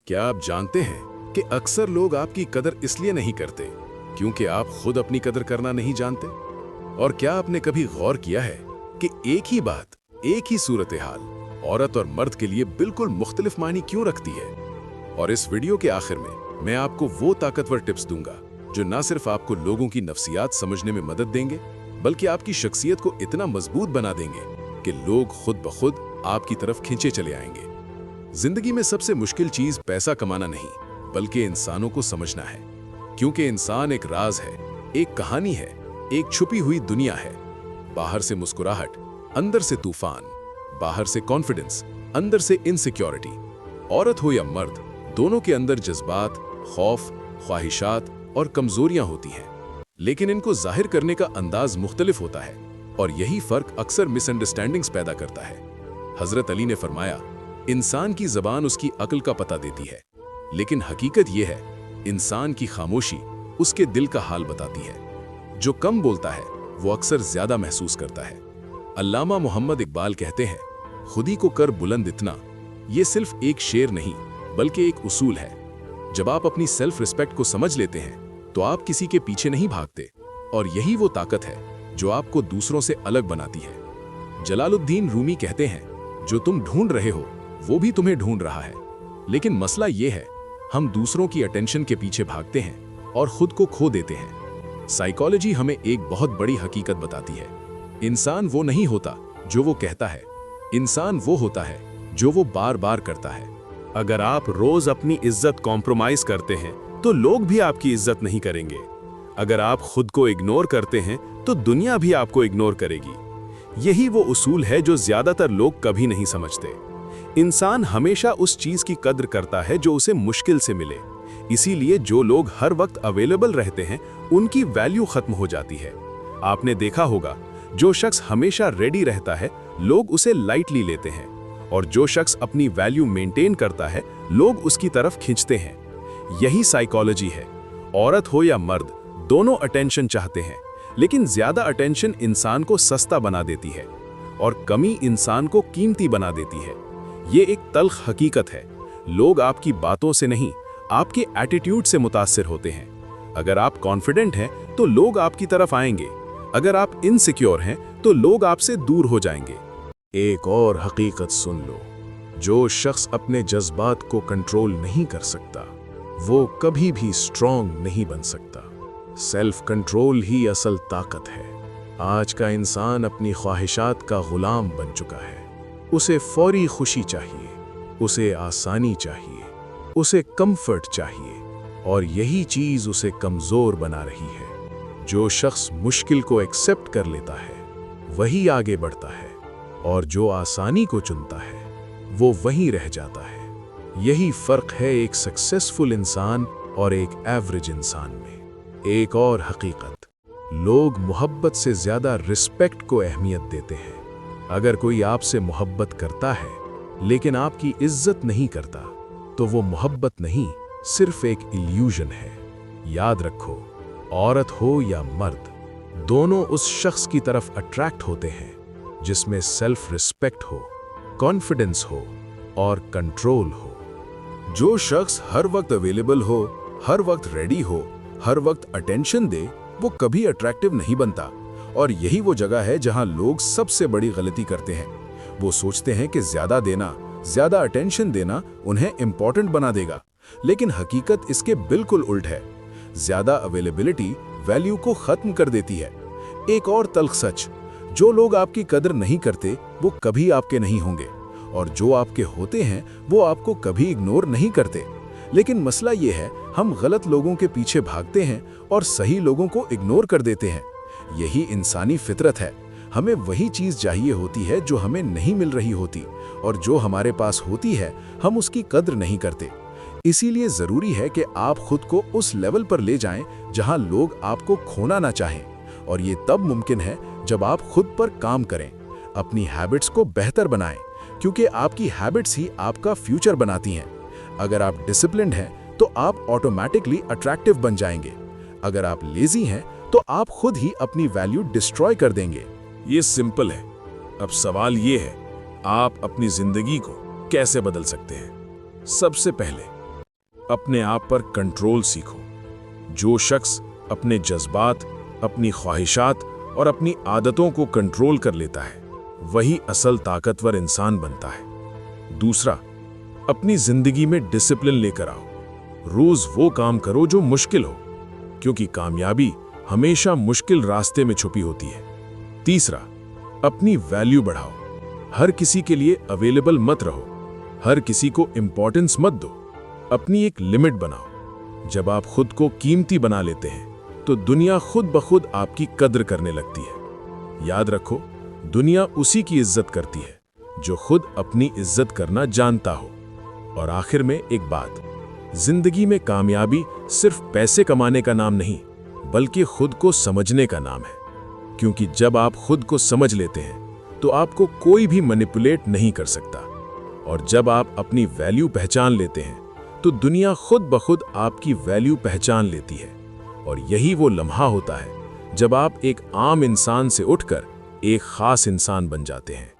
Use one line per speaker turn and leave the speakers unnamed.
क्या आप जानते हैं कि अक्सर लोग आपकी कदर इसलिए नहीं करते क्योंकि आप खुद अपनी कदर करना नहीं जानते? और क्या आपने कभी गौर किया है कि एक ही बात, एक ही सूरत हाल औरत और मर्द के लिए बिल्कुल मुख्तलिफ मायने क्यों रखती है? और इस वीडियो के आखिर में मैं आपको वो ताकतवर टिप्स दूंगा जो न सिर्फ आपको लोगों की नफ्सियात समझने में मदद देंगे, बल्कि आपकी शख्सियत को इतना मजबूत बना देंगे कि लोग खुद ब खुद आपकी तरफ खींचे चले आएंगे। जिंदगी में सबसे मुश्किल चीज पैसा कमाना नहीं, बल्कि इंसानों को समझना है, क्योंकि इंसान एक राज है, एक कहानी है, एक छुपी हुई दुनिया है। बाहर से मुस्कुराहट, अंदर से तूफान, बाहर से कॉन्फिडेंस, अंदर से इनसिक्योरिटी। औरत हो या मर्द, दोनों के अंदर जज्बात, खौफ, ख्वाहिशात और कमजोरियां होती हैं, लेकिन इनको जाहिर करने का अंदाज मुख्तलिफ होता है और यही फर्क अक्सर मिसअंडरस्टैंडिंग्स पैदा करता है। हजरत अली ने फरमाया, इंसान की जबान उसकी अक्ल का पता देती है, लेकिन हकीकत यह है इंसान की खामोशी उसके दिल का हाल बताती है। जो कम बोलता है वो अक्सर ज्यादा महसूस करता है। अल्लामा मोहम्मद इकबाल कहते हैं, खुदी को कर बुलंद इतना, ये सिर्फ एक शेर नहीं बल्कि एक उसूल है। जब आप अपनी सेल्फ रिस्पेक्ट को समझ लेते हैं तो आप किसी के पीछे नहीं भागते, और यही वो ताकत है जो आपको दूसरों से अलग बनाती है। जलालुद्दीन रूमी कहते हैं, जो तुम ढूंढ रहे हो वो भी तुम्हें ढूंढ रहा है। लेकिन मसला ये है, हम दूसरों की अटेंशन के पीछे भागते हैं और खुद को खो देते हैं। साइकोलॉजी हमें एक बहुत बड़ी हकीकत बताती है, इंसान वो नहीं होता जो वो कहता है, इंसान वो होता है जो वो बार बार करता है।
अगर आप रोज अपनी इज्जत कॉम्प्रोमाइज करते हैं तो लोग भी आपकी इज्जत नहीं करेंगे। अगर आप खुद को इग्नोर करते हैं तो दुनिया भी आपको इग्नोर करेगी। यही वो उसूल है जो ज्यादातर लोग कभी नहीं समझते। इंसान हमेशा उस चीज की कद्र करता है जो उसे मुश्किल से मिले। इसीलिए जो लोग हर वक्त अवेलेबल रहते हैं उनकी वैल्यू खत्म हो जाती है। आपने देखा होगा, जो शख्स हमेशा रेडी रहता है लोग उसे लाइटली लेते हैं, और जो शख्स अपनी वैल्यू मेंटेन करता है लोग उसकी तरफ खींचते हैं। यही साइकोलॉजी है। औरत हो या मर्द, दोनों अटेंशन चाहते हैं, लेकिन ज्यादा अटेंशन इंसान को सस्ता बना देती है और कमी इंसान को कीमती बना देती है। ये एक तल्ख हकीकत है। लोग आपकी बातों से नहीं, आपके एटीट्यूड से मुतासिर होते हैं। अगर आप कॉन्फिडेंट हैं तो लोग आपकी तरफ आएंगे, अगर आप इनसिक्योर हैं तो लोग आपसे दूर हो जाएंगे।
एक और हकीकत सुन लो, जो शख्स अपने जज्बात को कंट्रोल नहीं कर सकता वो कभी भी स्ट्रॉन्ग नहीं बन सकता। सेल्फ कंट्रोल ही असल ताकत है। आज का इंसान अपनी ख्वाहिशात का गुलाम बन चुका है। उसे फौरी खुशी चाहिए, उसे आसानी चाहिए, उसे कंफर्ट चाहिए, और यही चीज उसे कमजोर बना रही है। जो शख्स मुश्किल को एक्सेप्ट कर लेता है वही आगे बढ़ता है, और जो आसानी को चुनता है वो वहीं रह जाता है। यही फर्क है एक सक्सेसफुल इंसान और एक एवरेज इंसान में। एक और हकीकत, लोग मोहब्बत से ज्यादा रिस्पेक्ट को अहमियत देते हैं। अगर कोई आपसे मोहब्बत करता है लेकिन आपकी इज्जत नहीं करता तो वो मोहब्बत नहीं, सिर्फ एक इल्यूजन है। याद रखो, औरत हो या मर्द, दोनों उस शख्स की तरफ अट्रैक्ट होते हैं जिसमें सेल्फ रिस्पेक्ट हो, कॉन्फिडेंस हो और कंट्रोल हो।
जो शख्स हर वक्त अवेलेबल हो, हर वक्त रेडी हो, हर वक्त अटेंशन दे, वो कभी अट्रैक्टिव नहीं बनता। और यही वो जगह है जहां लोग सबसे बड़ी गलती करते हैं। वो सोचते हैं कि ज्यादा देना, ज्यादा अटेंशन देना उन्हें इंपॉर्टेंट बना देगा, लेकिन हकीकत इसके बिल्कुल उल्ट है। ज्यादा अवेलेबिलिटी वैल्यू को खत्म कर देती है। एक और तल्ख सच, जो लोग आपकी कदर नहीं करते वो कभी आपके नहीं होंगे, और जो आपके होते हैं वो आपको कभी इग्नोर नहीं करते। लेकिन मसला ये है, हम गलत लोगों के पीछे भागते हैं और सही लोगों को इग्नोर कर देते हैं। यही इंसानी फितरत है। हमें वही चीज चाहिए होती है जो हमें नहीं मिल रही होती, और जो हमारे पास होती है हम उसकी कद्र नहीं करते। इसीलिए जरूरी है कि आप खुद को उस लेवल पर ले जाएं जहां लोग आपको खोना ना चाहें, और ये तब मुमकिन है जब आप खुद पर काम करें, अपनी हैबिट्स को बेहतर बनाएं, क्योंकि आपकी हैबिट्स ही आपका फ्यूचर बनाती हैं। अगर आप डिसिप्लिन्ड हैं तो आप ऑटोमेटिकली अट्रैक्टिव बन जाएंगे। अगर आप लेजी हैं तो आप खुद ही अपनी वैल्यू डिस्ट्रॉय कर देंगे। ये सिंपल है। अब सवाल ये है, आप अपनी जिंदगी को कैसे बदल सकते हैं? सबसे पहले अपने आप पर कंट्रोल सीखो। जो शख्स अपने जज्बात, अपनी ख्वाहिशात और अपनी आदतों को कंट्रोल कर लेता है, वही असल ताकतवर इंसान बनता है। दूसरा, अपनी जिंदगी में डिसिप्लिन लेकर आओ। रोज वो काम करो जो मुश्किल हो, क्योंकि कामयाबी हमेशा मुश्किल रास्ते में छुपी होती है। तीसरा, अपनी वैल्यू बढ़ाओ। हर किसी के लिए अवेलेबल मत रहो, हर किसी को इंपॉर्टेंस मत दो। अपनी एक लिमिट बनाओ। जब आप खुद को कीमती बना लेते हैं तो दुनिया खुद ब खुद आपकी कद्र करने लगती है। याद रखो, दुनिया उसी की इज्जत करती है जो खुद अपनी इज्जत करना जानता हो। और आखिर में एक बात, जिंदगी में कामयाबी सिर्फ पैसे कमाने का नाम नहीं, बल्कि खुद को समझने का नाम है। क्योंकि जब आप खुद को समझ लेते हैं तो आपको कोई भी मैनिपुलेट नहीं कर सकता। और जब आप अपनी वैल्यू पहचान लेते हैं तो दुनिया खुद ब खुद आपकी वैल्यू पहचान लेती है। और यही वो लम्हा होता है जब आप एक आम इंसान से उठकर एक खास इंसान बन जाते हैं।